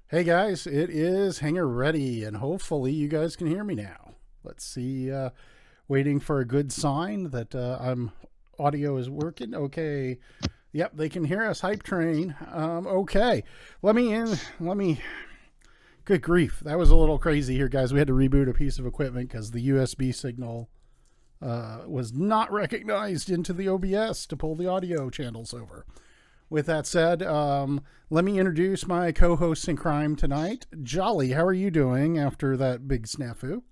Hey guys, it is Hanger Ready, and hopefully you guys can hear me now. Let's see. Waiting for a good sign that I'm audio is working. Okay. Yep, they can hear us. Hype train. Okay. Let me in. Let me. Good grief, that was a little crazy here, guys. We had to reboot a piece of equipment because the USB signal was not recognized into the OBS to pull the audio channels over. With that said, let me introduce my co-hosts in crime tonight. Jolly, how are you doing after that big snafu?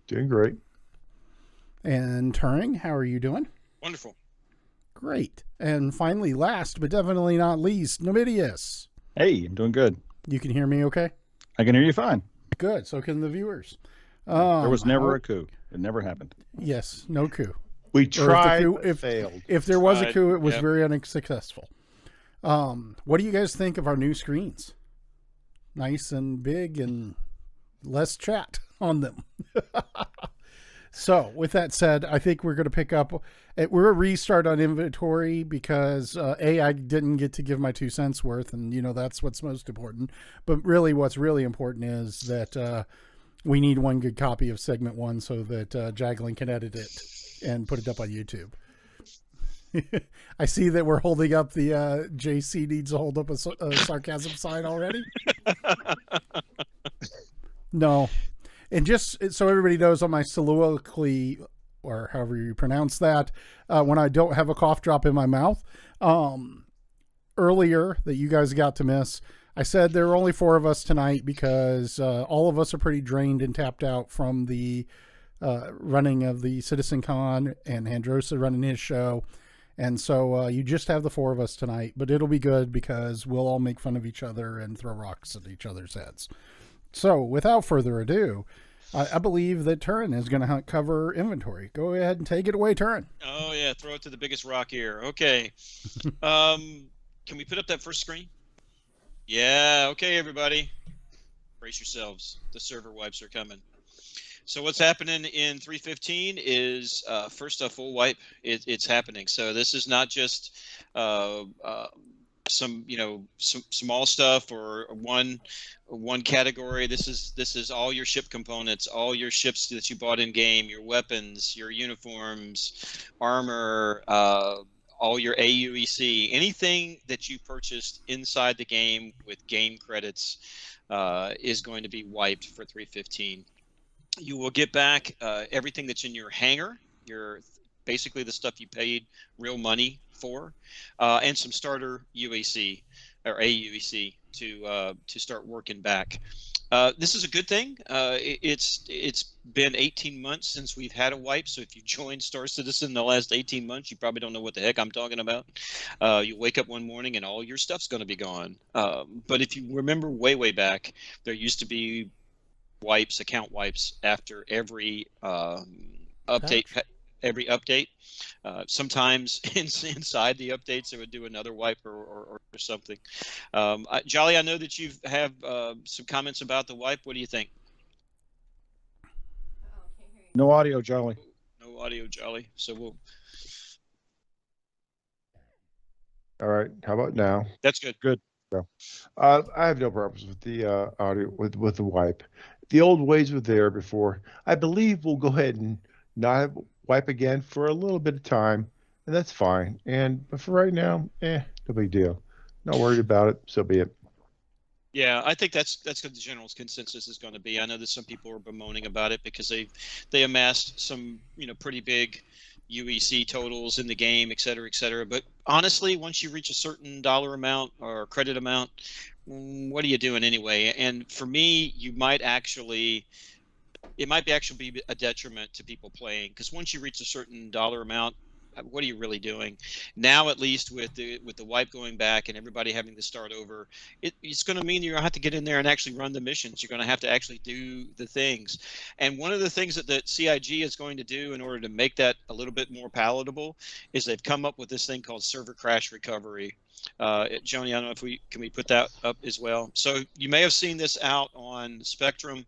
Doing great. And Turing, how are you doing? Wonderful. Great. And finally, last but definitely not least, Numidius. Hey, I'm doing good. You can hear me okay? I can hear you fine. Good. So can the viewers. There was never a coup. It never happened. Yes, no coup. We tried, if failed. If there was a coup, it was Yep. very unsuccessful. What do you guys think of our new screens? Nice and big and less chat on them. So, with that said, I think we're going to pick up. We're a restart on inventory because I didn't get to give my 2 cents worth, and that's what's most important. But really, what's really important is that we need one good copy of segment one so that Jaglin can edit it and put it up on YouTube. I see that we're holding up the JC needs to hold up a sarcasm sign already. No. And just so everybody knows, on my soliloquy, or however you pronounce that, when I don't have a cough drop in my mouth, earlier that you guys got to miss, I said there are only four of us tonight because all of us are pretty drained and tapped out from the running of the Citizen Con and Handrosa running his show. And so you just have the four of us tonight, but it'll be good because we'll all make fun of each other and throw rocks at each other's heads. So without further ado, I believe that Turin is going to cover inventory. Go ahead and take it away, Turin. Oh yeah, throw it to the biggest rock here. Okay. Can we put up that first screen? Yeah. Okay, everybody, brace yourselves. The server wipes are coming. So what's happening in 3.15 is first a full wipe. It's happening. So this is not just some small stuff or one category. This is all your ship components, all your ships that you bought in game, your weapons, your uniforms, armor, all your AUEC, anything that you purchased inside the game with game credits is going to be wiped for 3.15. You will get back everything that's in your hangar, basically the stuff you paid real money for, and some starter UAC or AUEC to start working back. This is a good thing. It's been 18 months since we've had a wipe, so if you joined Star Citizen in the last 18 months, you probably don't know what the heck I'm talking about. You wake up one morning and all your stuff's going to be gone. But if you remember way back, there used to be account wipes after every update. Every update. Sometimes inside the updates, they would do another wipe or something. Jolly, I know that you have some comments about the wipe. What do you think? No audio, Jolly. No audio, Jolly. So we'll. All right. How about now? That's good. Good. So, I have no problems with the audio with the wipe. The old ways were there before. I believe we'll go ahead and not wipe again for a little bit of time, and that's fine. But for right now, no big deal. Not worried about it. So be it. Yeah, I think that's what the general consensus is going to be. I know that some people are bemoaning about it because they amassed some pretty big UEC totals in the game, et cetera, et cetera. But honestly, once you reach a certain dollar amount or credit amount, what are you doing anyway? And for me, it might actually be a detriment to people playing, because once you reach a certain dollar amount, what are you really doing? Now, at least with the wipe going back and everybody having to start over, it's going to mean you're going to have to get in there and actually run the missions. You're going to have to actually do the things. And one of the things that CIG is going to do in order to make that a little bit more palatable is they've come up with this thing called server crash recovery. Joni, I don't know if we put that up as well. So you may have seen this out on Spectrum.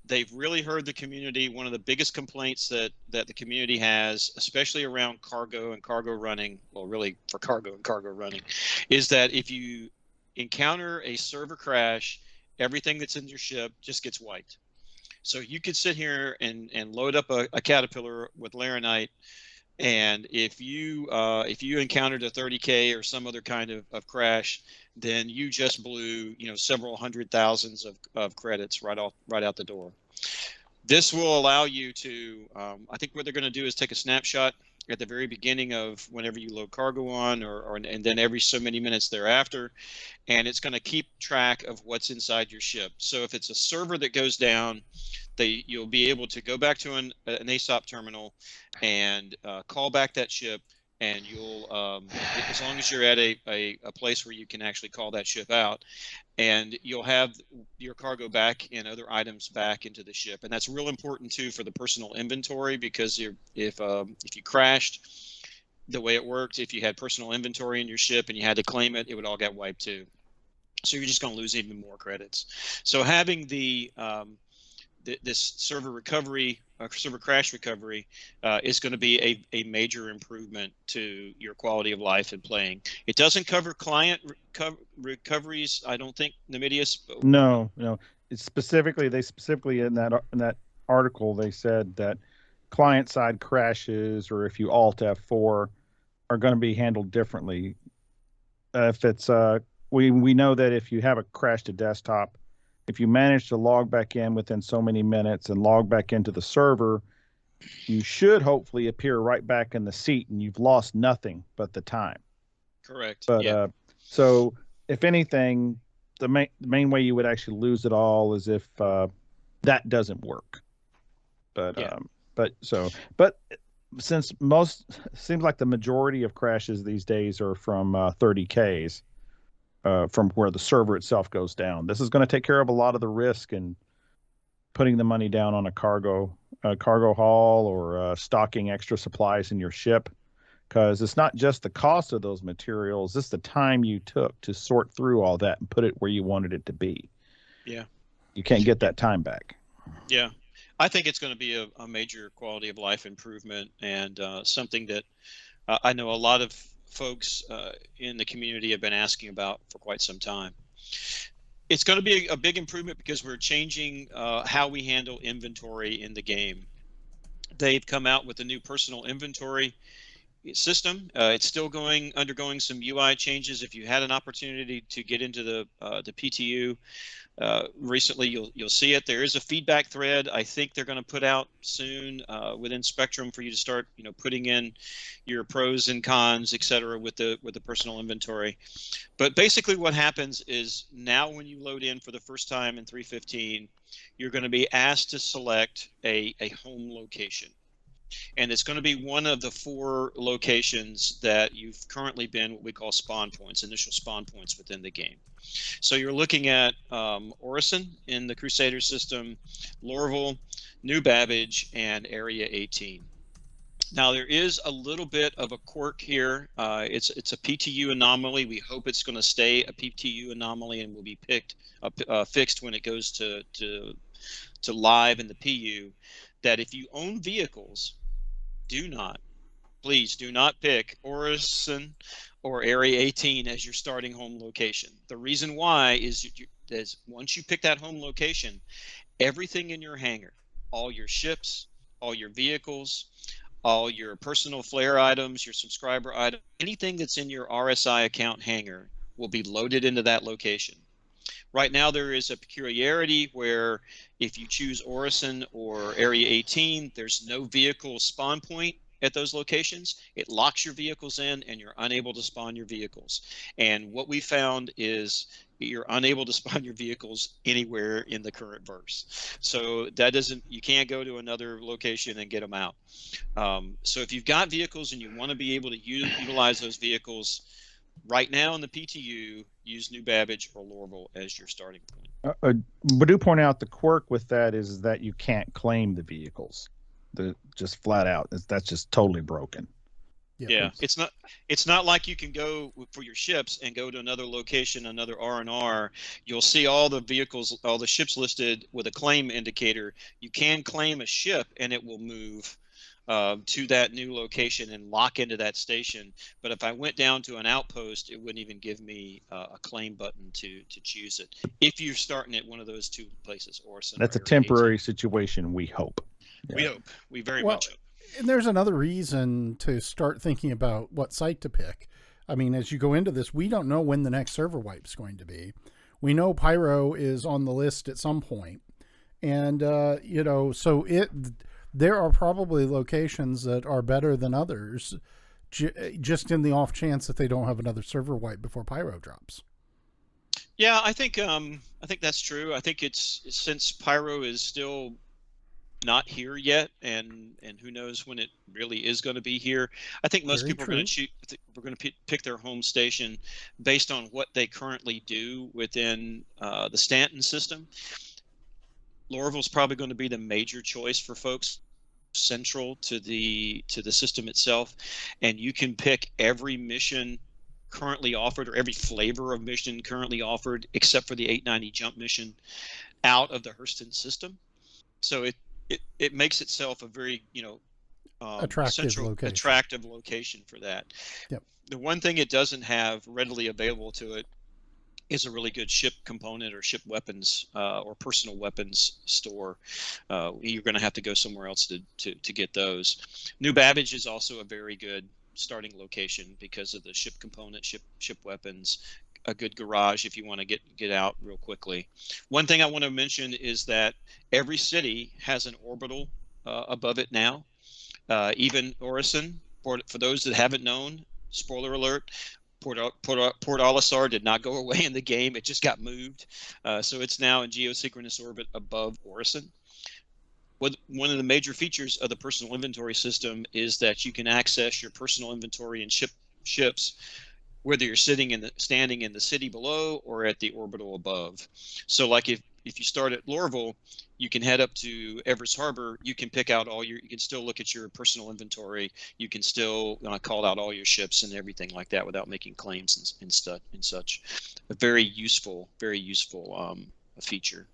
They've really heard the community. One of the biggest complaints that the community has, especially around cargo and cargo running, well, really for cargo and cargo running, is that if you encounter a server crash everything that's in your ship just gets wiped. So you could sit here and load up a Caterpillar with Laranite, and if you encountered a 30K or some other kind of crash, then you just blew, you know, several hundred thousands of credits right out the door. This will allow you to, I think what they're going to do is take a snapshot at the very beginning of whenever you load cargo on, and then every so many minutes thereafter, and it's going to keep track of what's inside your ship. So if it's a server that goes down, you'll be able to go back to an ASOP terminal and call back that ship, and you'll, as long as you're at a place where you can actually call that ship out, and you'll have your cargo back and other items back into the ship. And that's real important too for the personal inventory, because if you crashed, the way it worked, if you had personal inventory in your ship and you had to claim it, it would all get wiped too. So you're just going to lose even more credits. So having this server recovery, server crash recovery, is going to be a major improvement to your quality of life in playing. It doesn't cover client recoveries, I don't think, Namidius. No. It's specifically in that article they said that client side crashes, or if you Alt F4, are going to be handled differently. If it's we know that if you have a crash to desktop, if you manage to log back in within so many minutes and log back into the server, you should hopefully appear right back in the seat, and you've lost nothing but the time. Correct. But yeah. So if anything, the main way you would actually lose it all is if that doesn't work. But Yeah. But since seems like the majority of crashes these days are from 30Ks. From where the server itself goes down. This is going to take care of a lot of the risk in putting the money down on a cargo haul, or stocking extra supplies in your ship, because it's not just the cost of those materials, it's the time you took to sort through all that and put it where you wanted it to be. Yeah. You can't get that time back. Yeah. I think it's going to be a major quality of life improvement, and something that I know a lot of folks in the community have been asking about for quite some time. It's going to be a big improvement because we're changing how we handle inventory in the game. They've come out with a new personal inventory system. It's still undergoing some UI changes. If you had an opportunity to get into the PTU recently, you'll see it. There is a feedback thread I think they're going to put out soon within Spectrum for you to start, putting in your pros and cons, etc., with the personal inventory. But basically what happens is, now when you load in for the first time in 3.15, you're going to be asked to select a home location. And it's going to be one of the 4 locations that you've currently been, what we call spawn points, initial spawn points within the game. So you're looking at Orison in the Crusader system, Lorville, New Babbage, and Area 18. Now there is a little bit of a quirk here. It's a PTU anomaly. We hope it's going to stay a PTU anomaly and will be fixed when it goes to live in the PU. That if you own vehicles, please do not pick Orison or Area 18 as your starting home location. The reason why is once you pick that home location, everything in your hangar, all your ships, all your vehicles, all your personal flare items, your subscriber items, anything that's in your RSI account hangar will be loaded into that location. Right now, there is a peculiarity where if you choose Orison or Area 18, there's no vehicle spawn point at those locations. It locks your vehicles in, and you're unable to spawn your vehicles. And what we found is you're unable to spawn your vehicles anywhere in the current verse. So you can't go to another location and get them out. So if you've got vehicles and you want to be able to utilize those vehicles, right now in the PTU, use New Babbage or Lorville as your starting point. But do point out the quirk with that is that you can't claim the vehicles. Just flat out, that's just totally broken. Yeah, it's not like you can go for your ships and go to another location, another R&R. You'll see all the vehicles, all the ships listed with a claim indicator. You can claim a ship and it will move to that new location and lock into that station. But if I went down to an outpost, it wouldn't even give me a claim button to choose it. If you're starting at one of those two places, Orison. That's a or Area temporary situation, we hope. 18. We hope. We very Well, much hope. And there's another reason to start thinking about what site to pick. I mean, as you go into this, we don't know when the next server wipe is going to be. We know Pyro is on the list at some point. And, so there are probably locations that are better than others, just in the off chance that they don't have another server wipe before Pyro drops. Yeah, I think that's true. I think it's since Pyro is still not here yet, and who knows when it really is going to be here. I think most Very people true. are going to pick their home station based on what they currently do within the Stanton system. Lorville's probably going to be the major choice for folks central to the system itself, and you can pick every mission currently offered, or every flavor of mission currently offered, except for the 890 jump mission, out of the Hurston system. So it makes itself a very Attractive location for that. Yep. The one thing it doesn't have readily available to it is a really good ship component or ship weapons or personal weapons store. You're going to have to go somewhere else to get those. New Babbage is also a very good starting location because of the ship component, ship weapons, a good garage if you want to get out real quickly. One thing I want to mention is that every city has an orbital above it now. Even Orison, for those that haven't known, spoiler alert, Port Olisar did not go away in the game. It just got moved. So it's now in geosynchronous orbit above Orison. One of the major features of the personal inventory system is that you can access your personal inventory and ships, whether you're standing in the city below or at the orbital above. So like if you start at Lorville, you can head up to Everest Harbor. You can pick out you can still look at your personal inventory. You can still call out all your ships and everything like that without making claims and such. A very useful feature.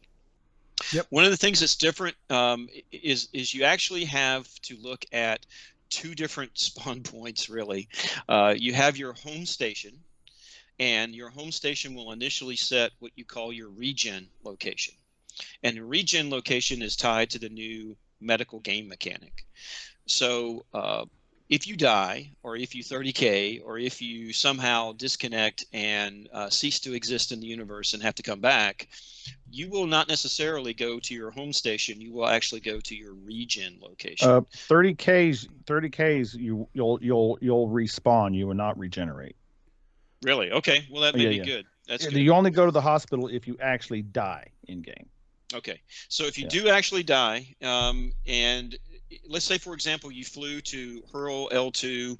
Yep. One of the things that's different is you actually have to look at two different spawn points, really. You have your home station, and your home station will initially set what you call your regen location. And the regen location is tied to the new medical game mechanic. So if you die, or if you 30K, or if you somehow disconnect and cease to exist in the universe and have to come back, you will not necessarily go to your home station. You will actually go to your regen location. 30Ks, you'll respawn. You will not regenerate. Really? Okay. Well, that may be good. That's good. You only go to the hospital if you actually die in game. Okay. So if you do actually die, and let's say, for example, you flew to Hurl L2,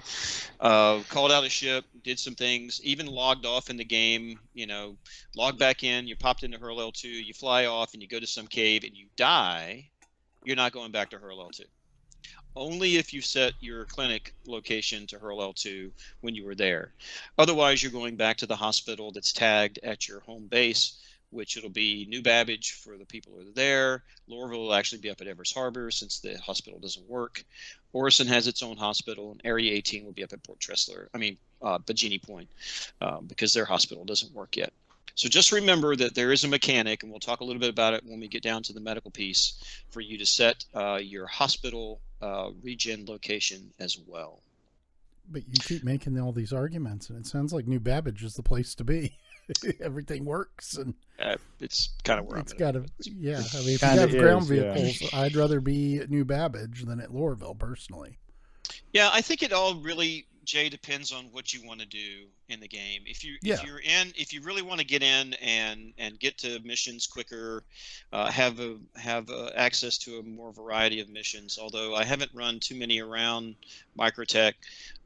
called out a ship, did some things, even logged off in the game, logged back in, you popped into Hurl L2, you fly off and you go to some cave and you die, you're not going back to Hurl L2. Only if you set your clinic location to Hurl L2 when you were there. Otherwise, you're going back to the hospital that's tagged at your home base, which it'll be New Babbage for the people who are there. Lorville will actually be up at Everest Harbor since the hospital doesn't work. Orison has its own hospital, and Area 18 will be up at Bajini Point, because their hospital doesn't work yet. So just remember that there is a mechanic, and we'll talk a little bit about it when we get down to the medical piece, for you to set your hospital regen location as well. But you keep making all these arguments, and it sounds like New Babbage is the place to be. Everything works, and it's kind of where it's got to. Yeah, I mean, if you Kinda have ground is, vehicles, I'd rather be at New Babbage than at Lorville, personally. Yeah, I think it all really, Jay, depends on what you want to do in the game. If you really want to get in and get to missions quicker, have access to a more variety of missions. Although I haven't run too many around Microtech,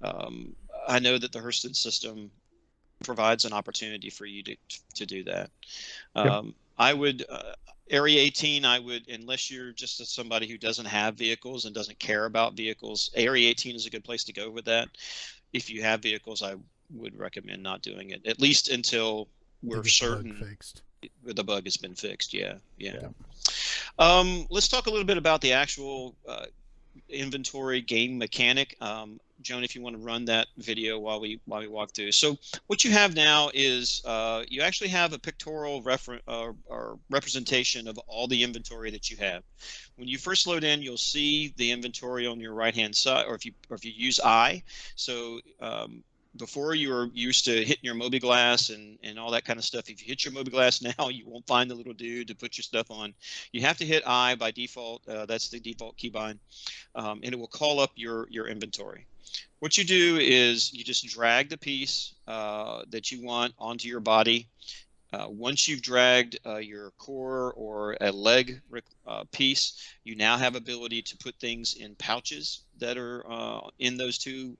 I know that the Hurston system provides an opportunity for you to do that. I would Area 18, I would, unless you're just somebody who doesn't have vehicles and doesn't care about vehicles, Area 18 is a good place to go with that. If you have vehicles, I would recommend not doing it, at least until we're certain the bug has been fixed. Yeah. Let's talk a little bit about the actual inventory game mechanic. Joan, if you want to run that video while we walk through. So what you have now is you actually have a pictorial or representation of all the inventory that you have. When you first load in, you'll see the inventory on your right hand side, or if you use I. So before, you were used to hitting your mobiGlas and all that kind of stuff. If you hit your mobiGlas now, you won't find the little dude to put your stuff on. You have to hit I by default. That's the default keybind, and it will call up your inventory. What you do is you just drag the piece that you want onto your body. Once you've dragged your core or a leg piece, you now have ability to put things in pouches that are in those two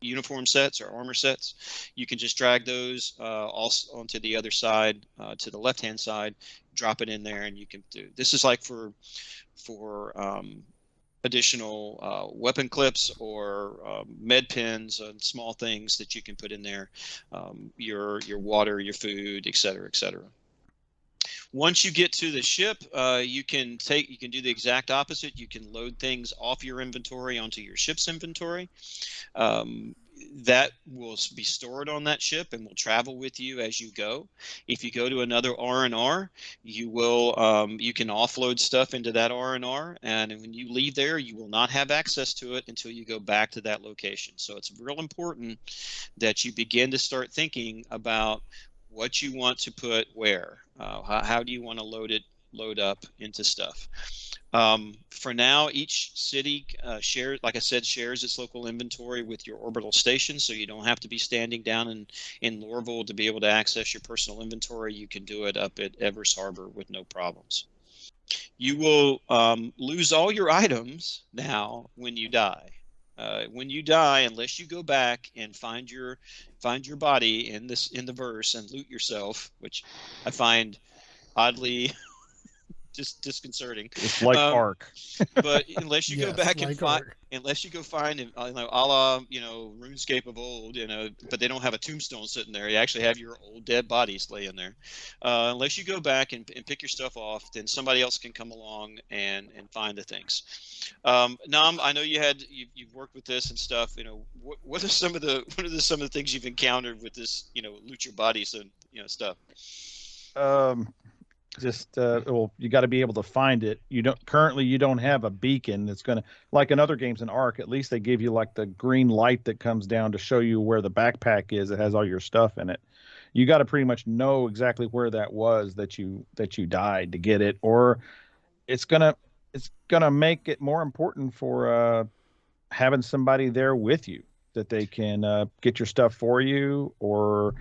uniform sets or armor sets. You can just drag those also onto the other side, to the left hand side, drop it in there, and you can do. This is like for additional weapon clips or med pins and small things that you can put in there, your water, your food, et cetera, et cetera. Once you get to the ship, you can do the exact opposite. You can load things off your inventory onto your ship's inventory. That will be stored on that ship and will travel with you as you go. If you go to another R&R, you can offload stuff into that R&R, and when you leave there, you will not have access to it until you go back to that location. So it's real important that you begin to start thinking about what you want to put where. How do you want to load up into stuff? For now, each city shares its local inventory with your orbital station, so you don't have to be standing down in Lorville to be able to access your personal inventory. You can do it up at Everest Harbor with no problems. You will lose all your items now when you die. When you die, unless you go back and find your body in the verse and loot yourself, which I find oddly just disconcerting. It's like Ark. But unless you go back and Ark. unless you go find a la RuneScape of old, but they don't have a tombstone sitting there. You actually have your old dead bodies laying there. Unless you go back and pick your stuff off, then somebody else can come along and find the things. Nam, I know you've worked with this and stuff. What are some of the things you've encountered with this? Loot your bodies and stuff. You got to be able to find it. You don't have a beacon that's going to, like in other games in Ark, at least they give you like the green light that comes down to show you where the backpack is. It has all your stuff in it. You got to pretty much know exactly where that was that you died to get it, or it's gonna make it more important for having somebody there with you that they can get your stuff for you, or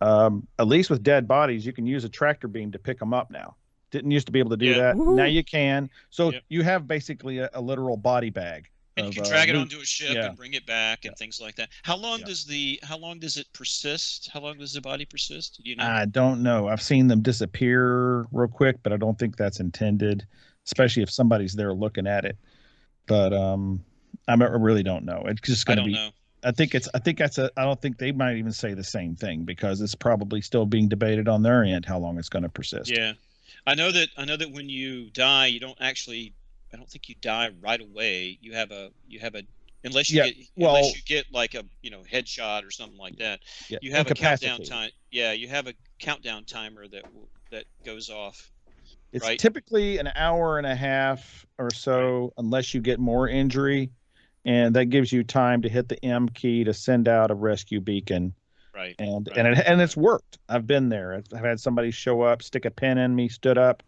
at least with dead bodies, you can use a tractor beam to pick them up now. Didn't used to be able to do that. Woo-hoo. Now you can. So you have basically a literal body bag. And you can drag it onto a ship and bring it back and things like that. How long does it persist? How long does the body persist? Do you know? I don't know. I've seen them disappear real quick, but I don't think that's intended, especially if somebody's there looking at it. But I really don't know. It's just going to be. Know. I don't think they might even say the same thing, because it's probably still being debated on their end how long it's going to persist. Yeah, I know that when you die, you don't actually. I don't think you die right away. You have a unless you get like a headshot or something like that. Yeah, you have a countdown time. Yeah, you have a countdown timer that goes off. It's right? Typically an hour and a half or so, unless you get more injury. And that gives you time to hit the M key to send out a rescue beacon. Right. And it's worked. I've been there. I've had somebody show up, stick a pin in me, stood up.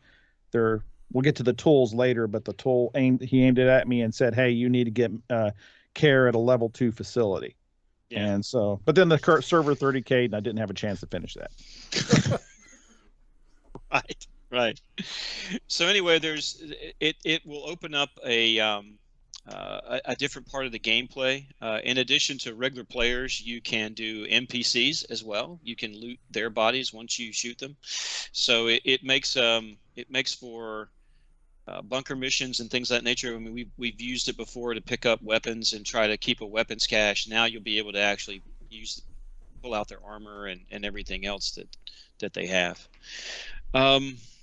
We'll get to the tools later, but the tool aimed it at me and said, "Hey, you need to get care at a level 2 facility." Yeah. And so, but then the server 30K, and I didn't have a chance to finish that. Right. So anyway, it will open up a different part of the gameplay. In addition to regular players, you can do NPCs as well. You can loot their bodies once you shoot them. So it makes for bunker missions and things of that nature. I mean, we've used it before to pick up weapons and try to keep a weapons cache. Now you'll be able to actually pull out their armor and everything else that they have.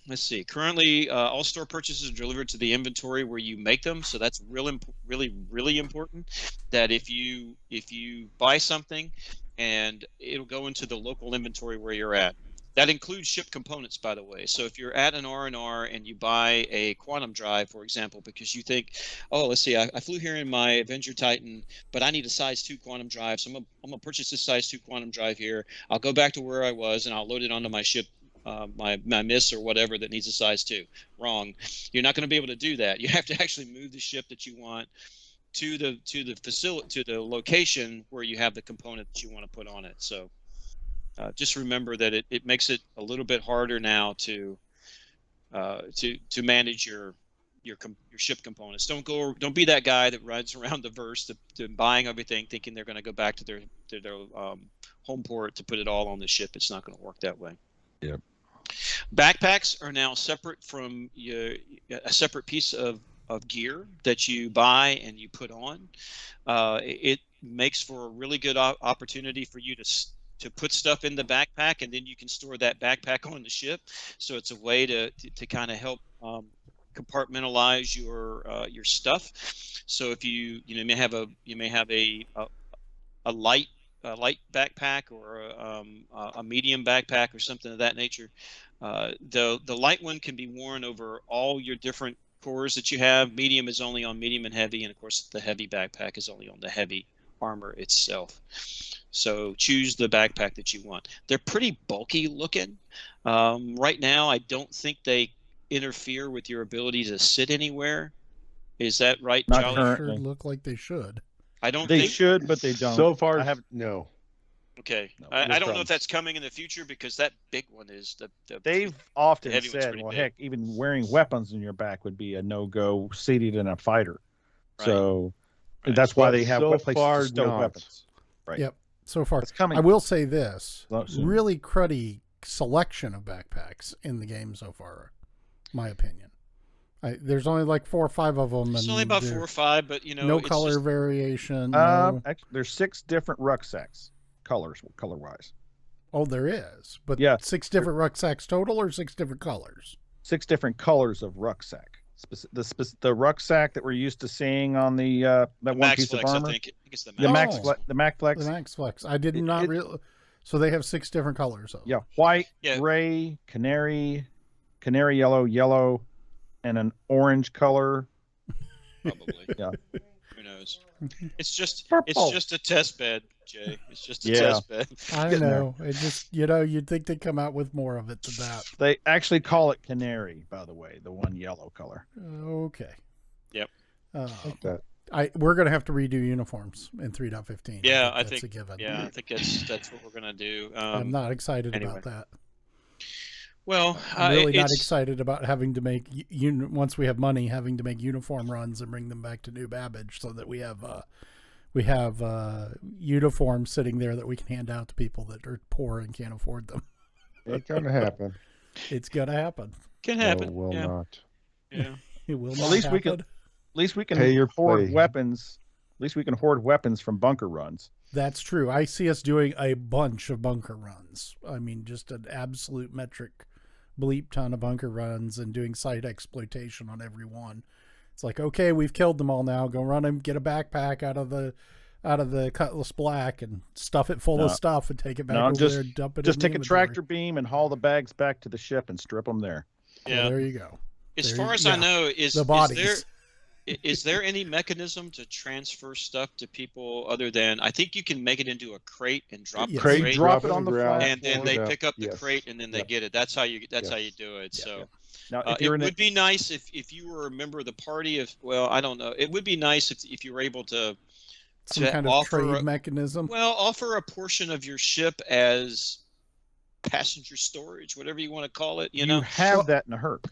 let's see. Currently, all store purchases are delivered to the inventory where you make them. So that's really important. That if you buy something, and it'll go into the local inventory where you're at. That includes ship components, by the way. So if you're at an R&R and you buy a quantum drive, for example, because you think, oh, let's see, I flew here in my Avenger Titan, but I need a size 2 quantum drive. So I'm gonna purchase this size 2 quantum drive here. I'll go back to where I was and I'll load it onto my ship, my MISS or whatever that needs a size 2. Wrong. You're not going to be able to do that. You have to actually move the ship that you want to the facility, to the location where you have the component that you want to put on it. So just remember that it makes it a little bit harder now to manage your ship components. Don't be that guy that rides around the verse to buying everything thinking they're going to go back to their home port to put it all on the ship. It's not going to work that way. Yep. Backpacks are now separate from a separate piece of gear that you buy and you put on. It makes for a really good opportunity for you to put stuff in the backpack, and then you can store that backpack on the ship. So it's a way to kind of help compartmentalize your stuff. So if you may have a light backpack or a medium backpack or something of that nature. The light one can be worn over all your different cores that you have. Medium is only on medium and heavy, and of course the heavy backpack is only on the heavy armor itself. So choose the backpack that you want. They're pretty bulky looking. Right now, I don't think they interfere with your ability to sit anywhere. Is that right, Not Jolly? currently. Sure look like they should. I don't They think should, but they don't. So far, I have no. Okay. No, I no don't know if problems. that's coming in the future, because that big one is the They've often heavy one's said, pretty well, big. heck, even wearing weapons in your back would be a no-go seated in a fighter. Right. So Right. that's why But they have so places far to stow not. weapons. Right. Yep. So far, It's coming. I will say this: Soon. really cruddy selection of backpacks in the game so far. My opinion. There's only like 4 or 5 of them. It's and only about they're 4 or 5, but no it's color just, variation. No, Actually, there's 6 different rucksacks, color-wise. oh, there is, but Yeah. 6 different rucksacks total, or 6 different colors. 6 different colors of rucksack. The rucksack that we're used to seeing on the that the one Max piece Flex, of armor. I think it's the Max. The Max, Oh. Flex, the Max Flex. The Max Flex. I did It- not it- real. So they have 6 different colors. Of them. Yeah, white, Yeah. gray, canary yellow, and an orange color. Probably. Yeah. Who knows? It's just Purple. a test bed, Jay. It's just a Yeah. test bed. I Getting there. know. It just you'd think they'd come out with more of it than that. They actually call it canary, by the way, the one yellow color. Okay. Yep. Like that. We're gonna have to redo uniforms in 3.15. Yeah, I that's think- a given. Yeah, I think that's what we're gonna do. I'm not excited anyway. about that. Well, I'm really not it's excited about having to make once we have money, having to make uniform runs and bring them back to New Babbage so that we have uniforms sitting there that we can hand out to people that are poor and can't afford them. Ain't gonna happen. It's gonna happen. can happen. No, will yeah. not. Yeah. It will At not least we happen. can- At least we can Pay your hoard play. weapons. At least we can hoard weapons from bunker runs. That's true. I see us doing a bunch of bunker runs. I mean, just an absolute metric bleep ton of bunker runs and doing site exploitation on every one. It's like, okay, we've killed them all now. Go run and get a backpack out of the Cutlass Black and stuff it full No. of stuff and take it back No, over just- there and dump it Just in take the a inventory. tractor beam and haul the bags back to the ship and strip them there. Well, Yeah. there you go. As There far you- as I yeah. know, The is there bodies. is there any mechanism to transfer stuff to people other than, I think you can make it into a crate and drop Yes. the Crate, crate, drop it Drop it on the on the ground. flat. and then Forward they up. pick up the Yes. crate and then they Yep. get it. That's how you Yes. do it. Yeah. So Now, if it you're in would be nice if you were a member of the party. I don't know. It would be nice if you were able to Some to kind of offer trade a- mechanism. offer a portion of your ship as passenger storage, whatever you want to call it. You know, have that in a Herc.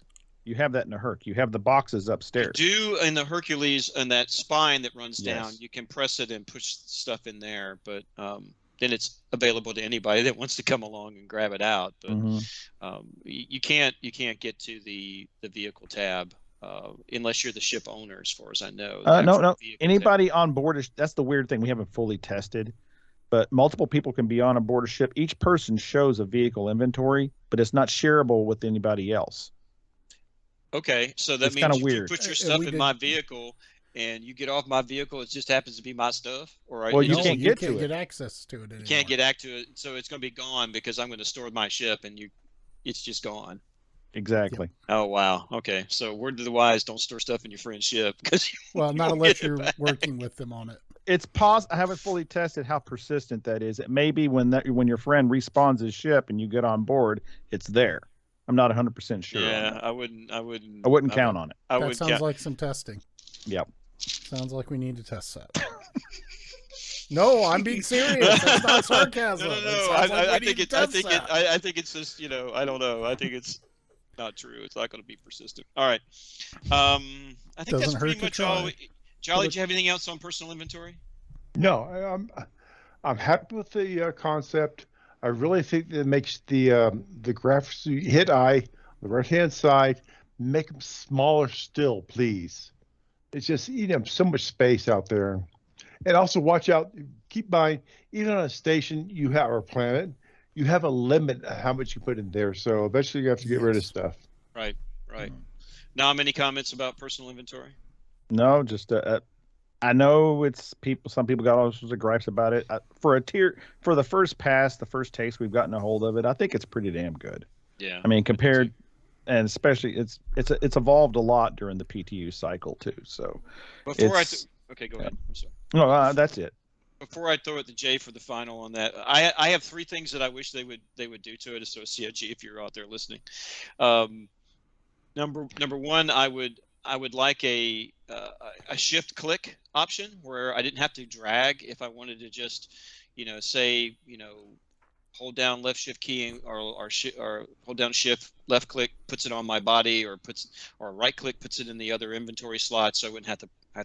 You have that in a Herc. You have the boxes upstairs. do in the Hercules and that spine that runs down, Yes. you can press it and push stuff in there, but then it's available to anybody that wants to come along and grab it out. But Mhm. you can't get to the vehicle tab unless you're the ship owner, as far as I know. The No. actual vehicle tab. Anybody on board that's the weird thing. We haven't fully tested, but multiple people can be on board a ship. Each person shows a vehicle inventory, but it's not shareable with anybody else. Okay, so that It's means kinda if you weird. put your And stuff we in did- my vehicle and you get off my vehicle, it just happens to be my stuff, or Well, it you no, just, can't you get can't to get it. access to it anymore. you can't get back to it, so it's going to be gone because I'm going to store my ship, and it's just gone. Exactly. Oh wow. Okay, so word to the wise: don't store stuff in your friend's ship because Well, not won't unless get it you're back. working with them on it. It's I haven't fully tested how persistent that is. It may be when your friend respawns his ship and you get on board, it's there. I'm not 100% sure on Yeah, that. I wouldn't Count on it. I That would sounds count. like some testing. Yep. Sounds like we need to test that. No, I'm being serious. That's not sarcasm. No, It no. sounds like we I need think to it. I test think it. that. I think it's just I don't know. I think it's not true. It's not going to be persistent. All right. I think Doesn't that's hurt pretty to much all. try. Charlie, do you have anything else on personal inventory? No, I'm happy with the concept. I really think that it makes the graphics you hit eye, the right hand side, make them smaller still, please. It's just eating up so much space out there. And also watch out, keep in mind, even on a station you have or planet, you have a limit of how much you put in there. So eventually you have to get rid of Yes. stuff. Right. Now, any comments about personal inventory? No, just I know it's people. Some people got all sorts of gripes about it. For the first pass, the first taste we've gotten a hold of it, I think it's pretty damn good. Yeah. I mean, compared, and especially it's evolved a lot during the PTU cycle too. So Okay, go ahead. I'm sorry. no, that's it. Before I throw it to Jay for the final on that, I have three things that I wish they would do to it. So COG, if you're out there listening, number one, I would like a shift click option where I didn't have to drag if I wanted to just, say, hold down left shift key or hold down shift left click puts it on my body or right click puts it in the other inventory slot, so I wouldn't have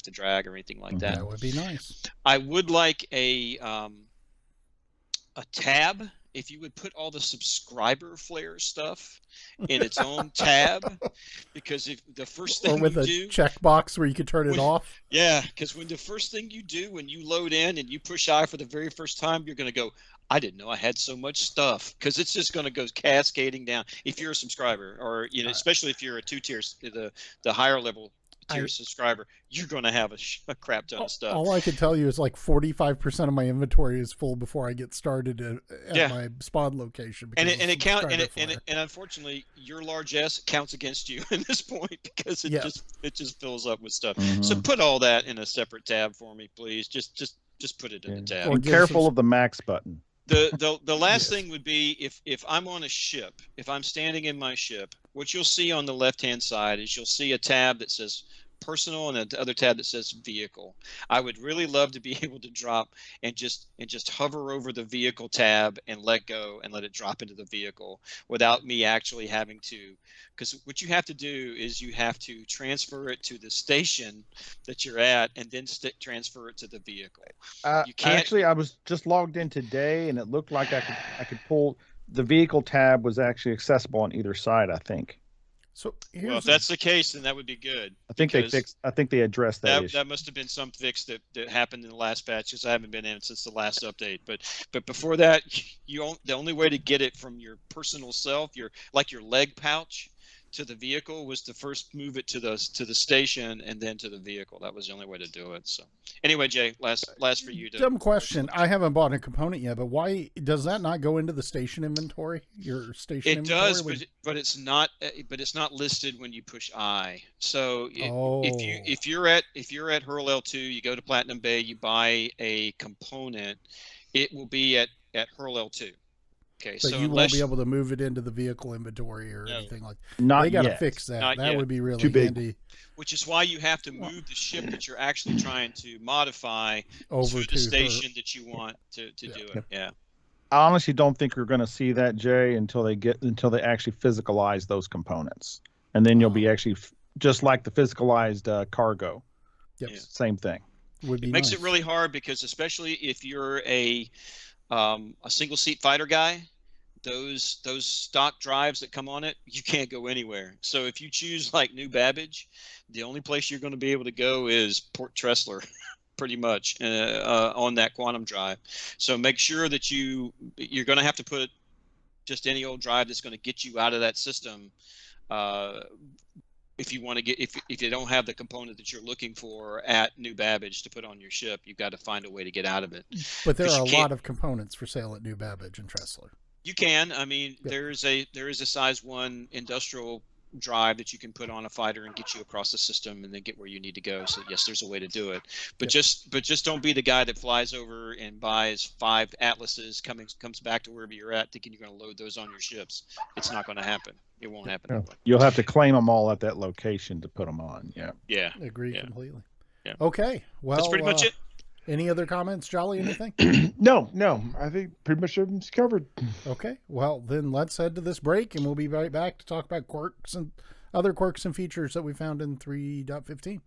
to drag or anything like that. That would be nice. I would like a tab. If you would put all the subscriber flare stuff in its own tab, because if the first thing Or with you a do, checkbox where you could turn it off. yeah, because when the first thing you do when you load in and you push I for the very first time, you're going to go, I didn't know I had so much stuff, because it's just going to go cascading down. If you're a subscriber, or especially if you're a 2-tier, the higher level tier subscriber, you're going to have a crap ton of stuff. All I can tell you is like 45% of my inventory is full before I get started at my spawn location. And unfortunately, your largesse counts against you in this point, because it just fills up with stuff. Mhm. So put all that in a separate tab for me, please. Just put it in the tab. Be careful of the max button. The last thing would be if I'm on a ship, if I'm standing in my ship, what you'll see on the left-hand side is you'll see a tab that says personal and another tab that says vehicle. I would really love to be able to drop and just hover over the vehicle tab and let go and let it drop into the vehicle without me actually having to, because what you have to do is you have to transfer it to the station that you're at and then transfer it to the vehicle. You can't Actually, I was just logged in today and it looked like I could pull the vehicle tab was actually accessible on either side, I think. So well, if that's the case, then that would be good. I think they addressed that issue. That must have been some fix that happened in the last patch, because I haven't been in it since the last update. But before that, the only way to get it from your personal self, your leg pouch, to the vehicle was to first move it to the station and then to the vehicle. That was the only way to do it. So anyway, Jay, last for you. Dumb question. I haven't bought a component yet, but why does that not go into the station inventory? Your station inventory? It does, but it's not. But it's not listed when you push I. So if you're at Hurl L2, you go to Platinum Bay, you buy a component, it will be at Hurl L2. Okay, but so you won't be able to move it into the vehicle inventory or anything like that. Not They got to yet. fix that. Not That yet. would be really Too big. handy. Which is why you have to move the ship that you're actually trying to modify Over to to the station that you want to do it. Yeah. I honestly don't think you're going to see that, Jay, until they actually physicalize those components, and then you'll be actually just like the physicalized cargo. Yep. Yeah. Same thing. Would be It makes nice. it really hard, because especially if you're a single seat fighter guy, those stock drives that come on it, you can't go anywhere. So if you choose like New Babbage, the only place you're going to be able to go is Port Tressler, pretty much, on that quantum drive. So make sure that you're going to have to put just any old drive that's going to get you out of that system if you want to get if you don't have the component that you're looking for at New Babbage to put on your ship, you've got to find a way to get out of it. But there 'Cause are you a lot can't- of components for sale at New Babbage and Tressler. You can. I mean, Yep. there is a size 1 industrial drive that you can put on a fighter and get you across the system and then get where you need to go. So yes, there's a way to do it. But just don't be the guy that flies over and buys 5 Atlases, comes back to wherever you're at thinking you're going to load those on your ships. It's not going to happen. It won't happen that way. You'll have to claim them all at that location to put them on. Yeah. Yeah. Agree Yeah. completely. Yeah. Okay. Well, That's pretty much it. Any other comments, Jolly? Anything? No. I think pretty much everything's covered. Okay. Well, then let's head to this break, and we'll be right back to talk about quirks and other quirks and features that we found in 3.15.